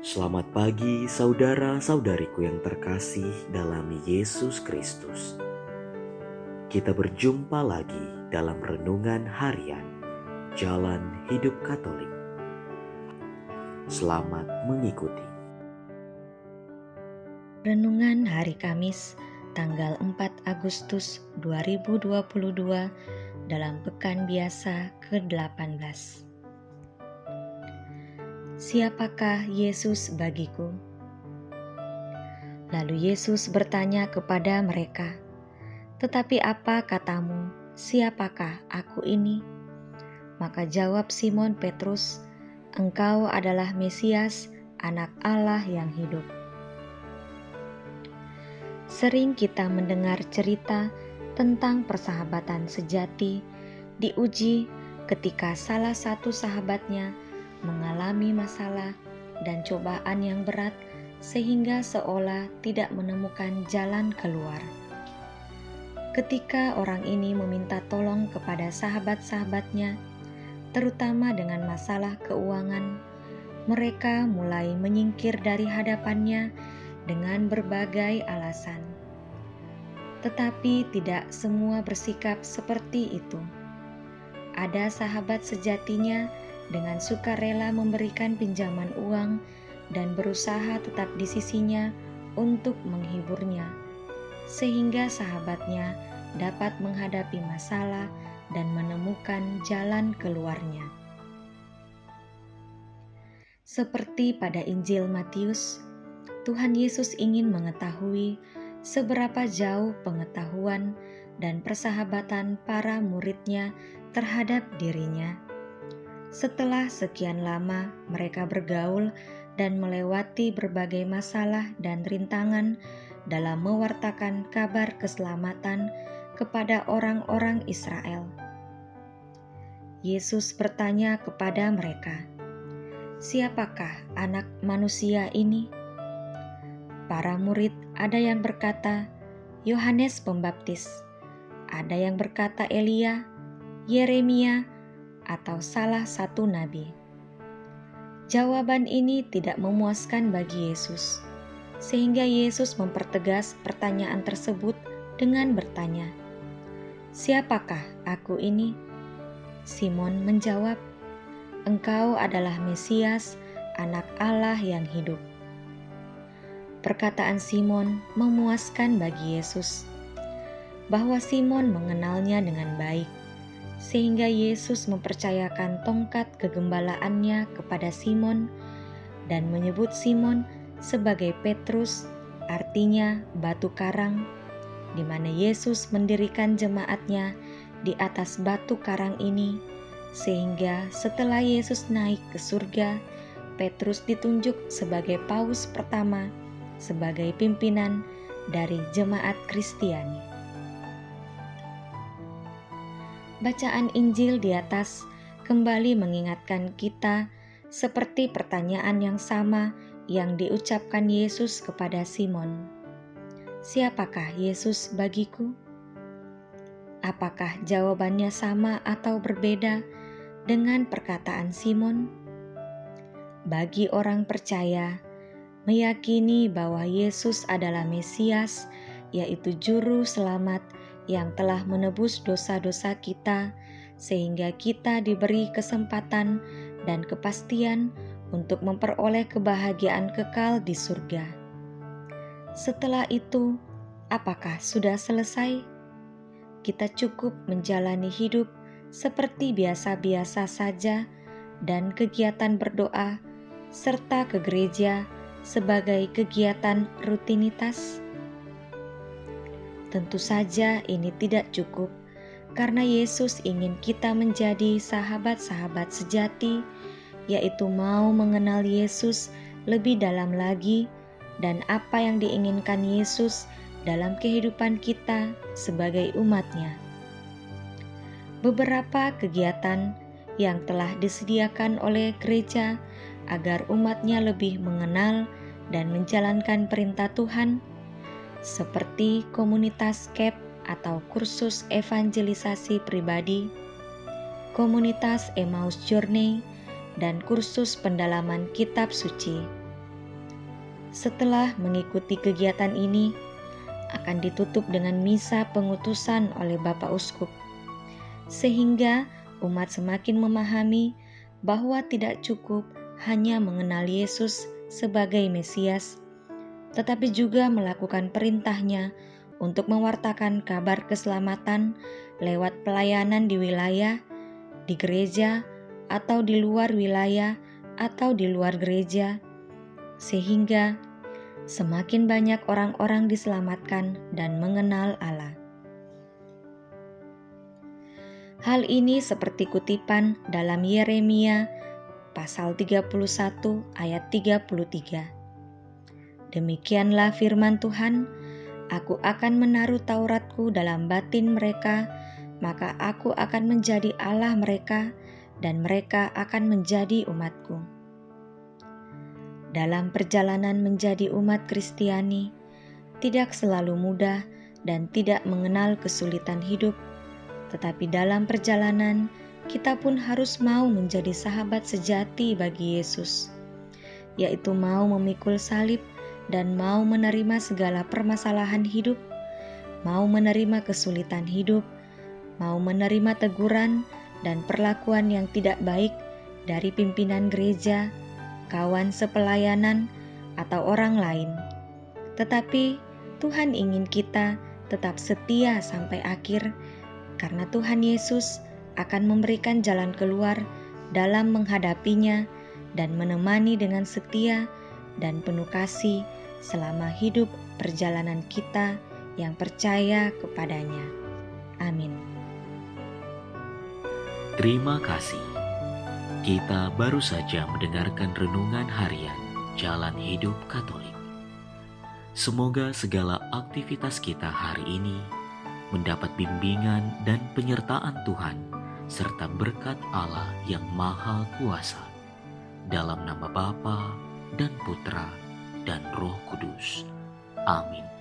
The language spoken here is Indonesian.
Selamat pagi saudara-saudariku yang terkasih dalam Yesus Kristus. Kita berjumpa lagi dalam renungan harian Jalan Hidup Katolik. Selamat mengikuti. Renungan hari Kamis, tanggal 4 Agustus 2022 dalam Pekan Biasa ke-18. Siapakah Yesus bagiku? Lalu Yesus bertanya kepada mereka, "Tetapi apa katamu, siapakah aku ini?" Maka jawab Simon Petrus, "Engkau adalah Mesias, Anak Allah yang hidup." Sering kita mendengar cerita tentang persahabatan sejati diuji ketika salah satu sahabatnya mengalami masalah dan cobaan yang berat sehingga seolah tidak menemukan jalan keluar. Ketika orang ini meminta tolong kepada sahabat-sahabatnya, terutama dengan masalah keuangan, mereka mulai menyingkir dari hadapannya dengan berbagai alasan. Tetapi tidak semua bersikap seperti itu. Ada sahabat sejatinya dengan sukarela memberikan pinjaman uang dan berusaha tetap di sisinya untuk menghiburnya, sehingga sahabatnya dapat menghadapi masalah dan menemukan jalan keluarnya. Seperti pada Injil Matius, Tuhan Yesus ingin mengetahui seberapa jauh pengetahuan dan persahabatan para muridnya terhadap dirinya. Setelah sekian lama mereka bergaul dan melewati berbagai masalah dan rintangan dalam mewartakan kabar keselamatan kepada orang-orang Israel. Yesus bertanya kepada mereka, "Siapakah Anak Manusia ini?" Para murid ada yang berkata, "Yohanes Pembaptis," ada yang berkata Elia, Yeremia, atau salah satu nabi. Jawaban ini tidak memuaskan bagi Yesus, sehingga Yesus mempertegas pertanyaan tersebut dengan bertanya, "Siapakah aku ini?" Simon menjawab, "Engkau adalah Mesias, Anak Allah yang hidup." Perkataan Simon memuaskan bagi Yesus, bahwa Simon mengenalnya dengan baik, sehingga Yesus mempercayakan tongkat kegembalaannya kepada Simon dan menyebut Simon sebagai Petrus, artinya batu karang, di mana Yesus mendirikan jemaatnya di atas batu karang ini, sehingga setelah Yesus naik ke surga, Petrus ditunjuk sebagai paus pertama, sebagai pimpinan dari jemaat Kristiani. Bacaan Injil di atas kembali mengingatkan kita seperti pertanyaan yang sama yang diucapkan Yesus kepada Simon. Siapakah Yesus bagiku? Apakah jawabannya sama atau berbeda dengan perkataan Simon? Bagi orang percaya, meyakini bahwa Yesus adalah Mesias, yaitu Juru Selamat yang telah menebus dosa-dosa kita, sehingga kita diberi kesempatan dan kepastian untuk memperoleh kebahagiaan kekal di surga. Setelah itu, apakah sudah selesai? Kita cukup menjalani hidup seperti biasa-biasa saja dan kegiatan berdoa serta ke gereja sebagai kegiatan rutinitas? Tentu saja ini tidak cukup, karena Yesus ingin kita menjadi sahabat-sahabat sejati, yaitu mau mengenal Yesus lebih dalam lagi dan apa yang diinginkan Yesus dalam kehidupan kita sebagai umat-Nya. Beberapa kegiatan yang telah disediakan oleh gereja agar umat-Nya lebih mengenal dan menjalankan perintah Tuhan, seperti komunitas CAP atau kursus evangelisasi pribadi, komunitas Emmaus Journey, dan kursus pendalaman kitab suci. Setelah mengikuti kegiatan ini, akan ditutup dengan misa pengutusan oleh Bapak Uskup, sehingga umat semakin memahami bahwa tidak cukup hanya mengenal Yesus sebagai Mesias, tetapi juga melakukan perintahnya untuk mewartakan kabar keselamatan lewat pelayanan di wilayah, di gereja, atau di luar wilayah, atau di luar gereja, sehingga semakin banyak orang-orang diselamatkan dan mengenal Allah. Hal ini seperti kutipan dalam Yeremia pasal 31 ayat 33. Demikianlah firman Tuhan, aku akan menaruh Tauratku dalam batin mereka, maka aku akan menjadi Allah mereka, dan mereka akan menjadi umatku. Dalam perjalanan menjadi umat Kristiani, tidak selalu mudah dan tidak mengenal kesulitan hidup, tetapi dalam perjalanan kita pun harus mau menjadi sahabat sejati bagi Yesus, yaitu mau memikul salib dan mau menerima segala permasalahan hidup, mau menerima kesulitan hidup, mau menerima teguran dan perlakuan yang tidak baik dari pimpinan gereja, kawan sepelayanan, atau orang lain. Tetapi Tuhan ingin kita tetap setia sampai akhir, karena Tuhan Yesus akan memberikan jalan keluar dalam menghadapinya dan menemani dengan setia dan penuh kasih selama hidup perjalanan kita yang percaya kepadanya. Amin. Terima kasih. Kita baru saja mendengarkan renungan harian Jalan Hidup Katolik. Semoga segala aktivitas kita hari ini mendapat bimbingan dan penyertaan Tuhan serta berkat Allah yang Maha Kuasa. Dalam nama Bapa dan Putra dan Roh Kudus. Amin.